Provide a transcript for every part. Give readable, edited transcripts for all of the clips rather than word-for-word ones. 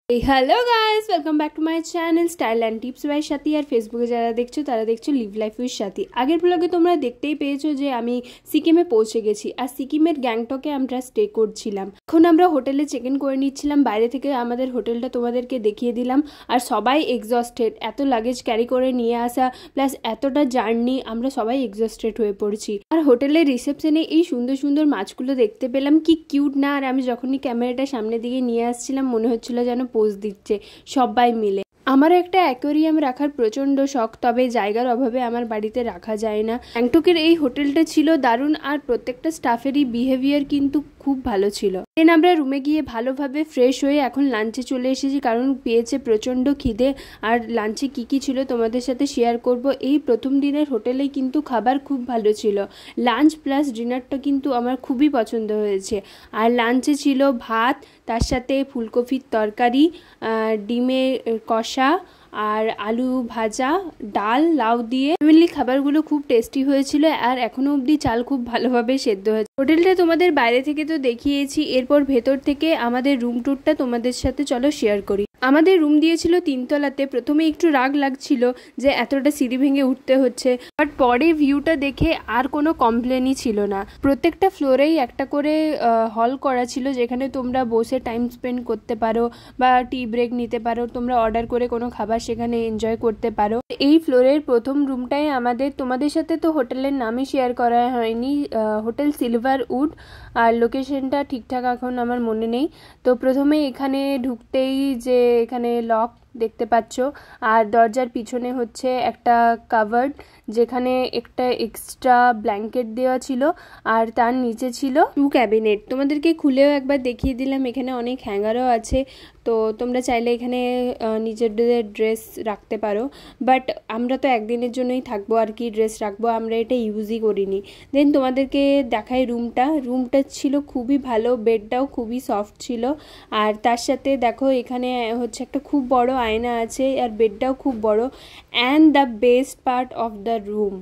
Hello guys, welcome back to my channel style and tips by Sathi. আর ফেসবুকে যারা দেখছো তারা দেখছো লিভ লাইফ উইথ সাথী। আগের ব্লগে তোমরা দেখতেই পেয়েছো যে আমি সিকিমে পৌঁছে গেছি, আর সিকিমের গ্যাংটকে আমরা স্টে করছিলাম। এখন আমরা হোটেলে চেক ইন করে নিচ্ছিলাম, বাইরে থেকে আমাদের হোটেলটা তোমাদেরকে দেখিয়ে দিলাম। আর সবাই এক্সস্টেড, এত লাগেজ ক্যারি করে নিয়ে আসা প্লাস এতটা জার্নি, আমরা সবাই এক্সস্টেড হয়ে পড়ছি। আর হোটেলের রিসেপশনে এই সুন্দর সুন্দর মাছগুলো দেখতে পেলাম, কি কিউট না। আর আমি যখনই ক্যামেরাটা সামনের দিকে নিয়ে আসছিলাম মনে হচ্ছিল যেন পোজ দিচ্ছে সবাই মিলে। আমার একটা অ্যাকোয়ারিয়াম রাখার প্রচণ্ড শখ, তবে জায়গার অভাবে আমার বাড়িতে রাখা যায় না। গ্যাংটকের এই হোটেলটা ছিল দারুণ, আর প্রত্যেকটা স্টাফেরই বিহেভিয়ার কিন্তু খুব ভালো ছিল। দেন আমরা রুমে গিয়ে ভালোভাবে ফ্রেশ হয়ে এখন লাঞ্চে চলে এসেছি, কারণ পেয়েছে প্রচণ্ড খিদে। আর লাঞ্চে কী কী ছিল তোমাদের সাথে শেয়ার করব। এই প্রথম দিনের হোটেলে কিন্তু খাবার খুব ভালো ছিল। লাঞ্চ প্লাস ডিনারটা কিন্তু আমার খুবই পছন্দ হয়েছে। আর লাঞ্চে ছিল ভাত, তার সাথে ফুলকপির তরকারি, ডিমের কষা আর আলু ভাজা, ডাল, লাউ দিয়ে। ফ্যামিলি খাবারগুলো খুব টেস্টি হয়েছিল, আর এখনো অবধি চাল খুব ভালোভাবে সেদ্ধ হয়েছে। হোটেলটা তোমাদের বাইরে থেকে তো দেখিয়েছি, এরপর ভেতর থেকে আমাদের রুম ট্যুরটা তোমাদের সাথে চলো শেয়ার করি। আমাদের রুম দিয়েছিল 3 তলাতে। প্রথমে একটু রাগ লাগছিল যে এতটা সিঁড়ি ভেঙে উঠতে হচ্ছে, বাট পরে ভিউটা দেখে আর কোনো কমপ্লেনই ছিল না। প্রত্যেকটা ফ্লোরেই একটা করে হল করা ছিল, যেখানে তোমরা বসে টাইম স্পেন্ড করতে পারো বা টি ব্রেক নিতে পারো, তোমরা অর্ডার করে কোনো খাবার সেখানে এনজয় করতে পারো। এই ফ্লোরের প্রথম রুমটাই আমাদের। তোমাদের সাথে তো হোটেলের নামই শেয়ার করা হয়নি, হোটেল সিলভার উড, আর লোকেশনটা ঠিকঠাক এখন আমার মনে নেই। তো প্রথমে এখানে ঢুকতেই যে এখানে লক দেখতে পাচ্ছ, আর দরজার পিছনে হচ্ছে একটা কাভার্ড, যেখানে একটা এক্সট্রা ব্ল্যাঙ্কেট দেওয়া ছিল, আর তার নিচে ছিল 2 ক্যাবিনেট। তোমাদেরকে খুলেও একবার দেখিয়ে দিলাম, এখানে অনেক হ্যাঙ্গারও আছে, তো তোমরা চাইলে এখানে নিজেদের ড্রেস রাখতে পারো। বাট আমরা তো একদিনের জন্যই থাকবো আর কি, ড্রেস রাখবো, আমরা এটা ইউজই করিনি। দেন তোমাদেরকে দেখাই রুমটা ছিল খুবই ভালো, বেডটাও খুবই সফট ছিল। আর তার সাথে দেখো এখানে হচ্ছে একটা খুব বড় আয়না আছে, আর বেডটাও খুব বড়। And the best part of the room,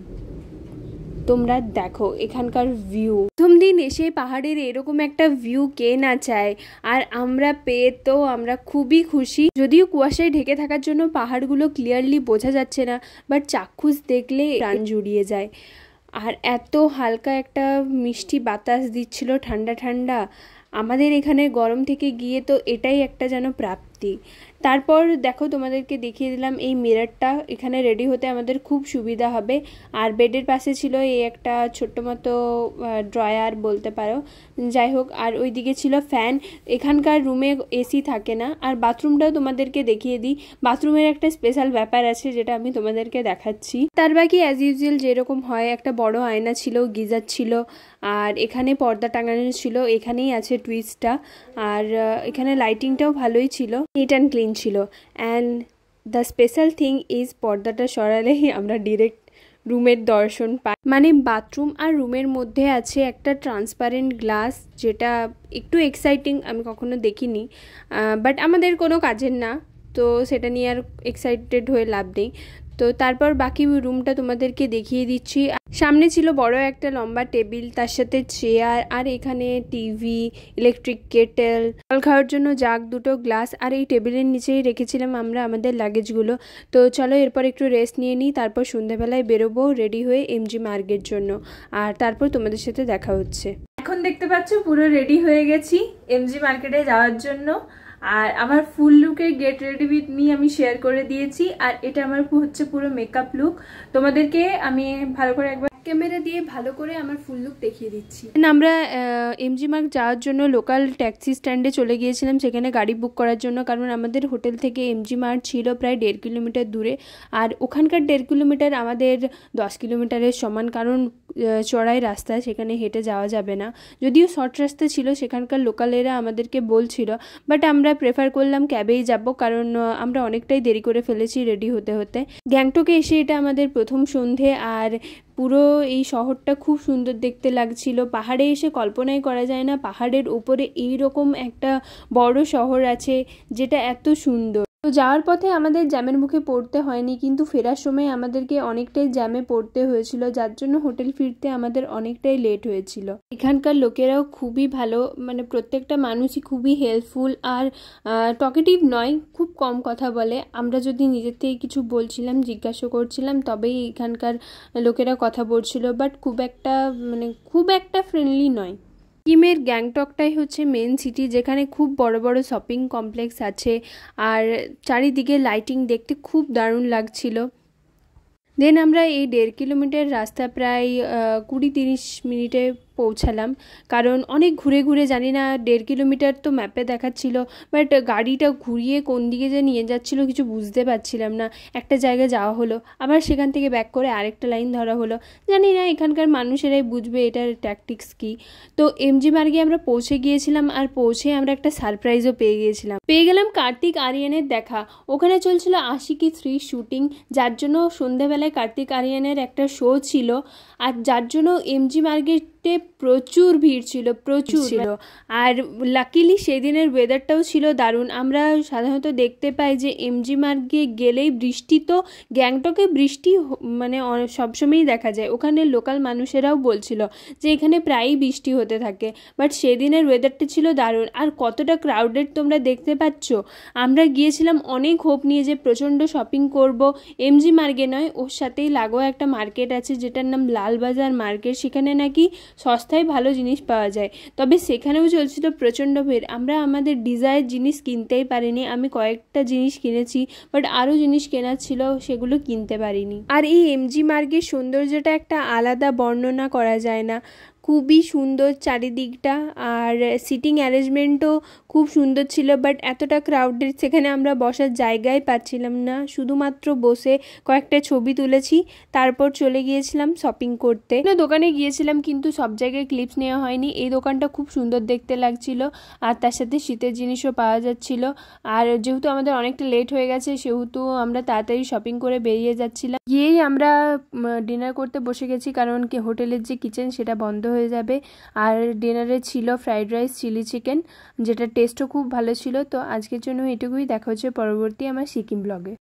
তোমরা দেখো এখানকার ভিউ। প্রথম দিন এসে পাহাড়ের এরকম একটা ভিউ কে না চায়, আর আমরা পেয়ে তো আমরা খুবই খুশি। যদিও কুয়াশায় ঢেকে থাকার জন্য পাহাড়গুলো ক্লিয়ারলি বোঝা যাচ্ছে না, বাট চাক্ষুষ দেখলে প্রাণ জুড়িয়ে যায়। আর এত হালকা একটা মিষ্টি বাতাস দিচ্ছিল, ঠান্ডা ঠান্ডা। আমাদের এখানে গরম থেকে গিয়ে তো এটাই একটা যেন প্রাপ্তি। তারপর দেখো তোমাদেরকে দেখিয়ে দিলাম এই মিররটা, এখানে রেডি হতে আমাদের খুব সুবিধা হবে। আর বেডের পাশে ছিল এই একটা ছোট্ট মতো ড্রয়ার বলতে পারো, যাই হোক। আর ওইদিকে ছিল ফ্যান। এখানকার রুমে এসি থাকে না। আর বাথরুমটাও তোমাদেরকে দেখিয়ে দিই। বাথরুমের একটা স্পেশাল ব্যাপার আছে, যেটা আমি তোমাদেরকে দেখাচ্ছি। তার বাকি অ্যাজ ইউজুয়াল যেরকম হয়, একটা বড় আয়না ছিল, গিজার ছিল, আর এখানে পর্দা টাঙানো ছিল, এখানেই আছে টুইস্টটা। আর এখানে লাইটিংটাও ভালোই ছিল, নিট অ্যান্ড ক্লিন ছিল। And the special thing is, পর্দাটা সরালেই আমরা ডিরেক্ট রুমের দর্শন পাই। মানে বাথরুম আর রুমের মধ্যে আছে একটা ট্রান্সপারেন্ট গ্লাস, যেটা একটু এক্সাইটিং, আমি কখনো দেখিনি, বাট আমাদের কোনো কাজের না, তো সেটা নিয়ে আর এক্সাইটেড হয়ে লাভ নেই। তো তারপর বাকি রুমটা তোমাদেরকে দেখিয়ে দিচ্ছি। সামনে ছিল বড় একটা লম্বা টেবিল, তার সাথে চেয়ার, আর এখানে টিভি, ইলেকট্রিক কেটেল, জল খাওয়ার জন্য জাগ, 2টো গ্লাস। আর এই টেবিলের নিচেই রেখেছিলাম আমরা আমাদের লাগেজগুলো। তো চলো এরপর একটু রেস্ট নিয়ে নিই, তারপর সন্ধ্যাবেলায় বেরোবো রেডি হয়ে এমজি মার্গের জন্য। আর তারপর তোমাদের সাথে দেখা হচ্ছে। এখন দেখতে পাচ্ছ পুরো রেডি হয়ে গেছি এমজি মার্কেটে যাওয়ার জন্য। আর আমার ফুল লুকের গেট রেডি উইথ মি আমি শেয়ার করে দিয়েছি। আর এটা আমার হচ্ছে পুরো মেকআপ লুক। তোমাদেরকে আমি ভালো করে একবার ক্যামেরা দিয়ে ভালো করে আমার ফুল লুক দেখিয়ে দিচ্ছি। আমরা এমজি মার্গ যাওয়ার জন্য লোকাল ট্যাক্সি স্ট্যান্ডে চলে গিয়েছিলাম, সেখানে গাড়ি বুক করার জন্য, কারণ আমাদের হোটেল থেকে এমজি মার্গ ছিল প্রায় 1.5 কিলোমিটার দূরে। আর ওখানকার 1.5 কিলোমিটার আমাদের 10 কিলোমিটারের সমান, কারণ চড়াই রাস্তা, সেখানে হেঁটে যাওয়া যাবে না। যদিও শর্ট রাস্তা ছিল, সেখানকার লোকালেরা আমাদেরকে বলছিল, বাট আমরা প্রেফার করলাম ক্যাবেই যাব, কারণ আমরা অনেকটাই দেরি করে ফেলেছি রেডি হতে হতে। গ্যাংটকে এসে এটা আমাদের প্রথম সন্ধে, আর পুরো এই শহরটা খুব সুন্দর দেখতে লাগছিল। পাহাড়ে এসে কল্পনাই করা যায় না পাহাড়ের উপরে এইরকম একটা বড় শহর আছে, যেটা এত সুন্দর। তো যাওয়ার পথে আমাদের জ্যামের মুখে পড়তে হয়নি, কিন্তু ফেরার সময় আমাদেরকে অনেকটাই জ্যামে পড়তে হয়েছিল, যার জন্য হোটেল ফিরতে আমাদের অনেকটাই লেট হয়েছিল। এখানকার লোকেরাও খুবই ভালো, মানে প্রত্যেকটা মানুষই খুবই হেল্পফুল আর টকেটিভ নয়, খুব কম কথা বলে। আমরা যদি নিজের থেকে কিছু বলছিলাম, জিজ্ঞাসা করছিলাম, তবেই এখানকার লোকেরা কথা বলছিল, বাট খুব একটা ফ্রেন্ডলি নয়। সিকিমের গ্যাংটকটাই হচ্ছে মেন সিটি, যেখানে খুব বড় বড় শপিং কমপ্লেক্স আছে আর চারিদিকে লাইটিং দেখতে খুব দারুণ লাগছিল। দেন আমরা এই 1.5 কিলোমিটার রাস্তা প্রায় 20-30 মিনিটে পৌঁছালাম, কারণ অনেক ঘুরে ঘুরে, জানি না 1.5 কিলোমিটার তো ম্যাপে দেখাচ্ছিল, বাট গাড়িটা ঘুরিয়ে কোন দিকে যে নিয়ে যাচ্ছিল কিছু বুঝতে পারছিলাম না। একটা জায়গায় যাওয়া হলো, আবার সেখান থেকে ব্যাক করে আরেকটা লাইন ধরা হলো। জানি না এখানকার মানুষেরাই বুঝবে এটার ট্যাকটিক্স কী। তো এমজি মার্গে আমরা পৌঁছে গিয়েছিলাম, আর পৌঁছে আমরা একটা সারপ্রাইজও পেয়ে গেলাম কার্তিক আরিয়ানের দেখা। ওখানে চলছিল আশিকি 3 শুটিং, যার জন্য সন্ধ্যাবেলায় কার্তিক আরিয়ানের একটা শো ছিল, আর যার জন্য এমজি মার্কেটে প্রচুর ভিড় ছিল, আর লাকিলি সেদিনের ওয়েদারটাও ছিল দারুণ। আমরা সাধারণত দেখতে পাই যে এমজি মার্গে গেলেই বৃষ্টি, তো গ্যাংটকে বৃষ্টি মানে সবসময়ই দেখা যায়। ওখানে লোকাল মানুষেরাও বলছিল যে এখানে প্রায়ই বৃষ্টি হতে থাকে, বাট সেদিনের ওয়েদারটা ছিল দারুণ। আর কতটা ক্রাউডেড তোমরা দেখতে পাচ্ছ। আমরা গিয়েছিলাম অনেক হোপ নিয়ে যে প্রচণ্ড শপিং করব, এমজি মার্গে নয়, ওর সাথেই লাগোয়া একটা মার্কেট আছে যেটার নাম লালবাজার মার্কেট, সেখানে নাকি সস্তায় ভালো জিনিস পাওয়া যায়। তবে সেখানেও চলছিল প্রচণ্ড ভিড়। আমরা আমাদের ডিজায়ার জিনিস কিনতেই পারিনি। আমি কয়েকটা জিনিস কিনেছি, বাট আরও জিনিস কেনার ছিল, সেগুলো কিনতে পারিনি। আর এই এমজি মার্গের সৌন্দর্যটা একটা আলাদা, বর্ণনা করা যায় না। খুবই সুন্দর চারিদিকটা, আর সিটিং অ্যারেঞ্জমেন্টও খুব সুন্দর ছিল, বাট এতটা ক্রাউডেড সেখানে আমরা বসার জায়গায় পাচ্ছিলাম না। শুধুমাত্র বসে কয়েকটা ছবি তুলেছি, তারপর চলে গিয়েছিলাম শপিং করতে। দোকানে গিয়েছিলাম, কিন্তু সব জায়গায় ক্লিপস নেওয়া হয়নি। এই দোকানটা খুব সুন্দর দেখতে লাগছিল, আর তার সাথে শীতের জিনিসও পাওয়া যাচ্ছিল। আর যেহেতু আমাদের অনেকটা লেট হয়ে গেছে, সেহেতু আমরা তাড়াতাড়ি শপিং করে বেরিয়ে যাচ্ছিলাম। গিয়েই আমরা ডিনার করতে বসে গেছি, কারণ হোটেলের যে কিচেন সেটা বন্ধ হয়ে যাবে। আর ডিনারে ছিল ফ্রাইড রাইস, চিলি চিকেন, যেটা টেস্টও খুব ভালো ছিল। তো আজকের জন্য এটুকুই, দেখা হচ্ছে পরবর্তী আমার সিকিম ব্লগে।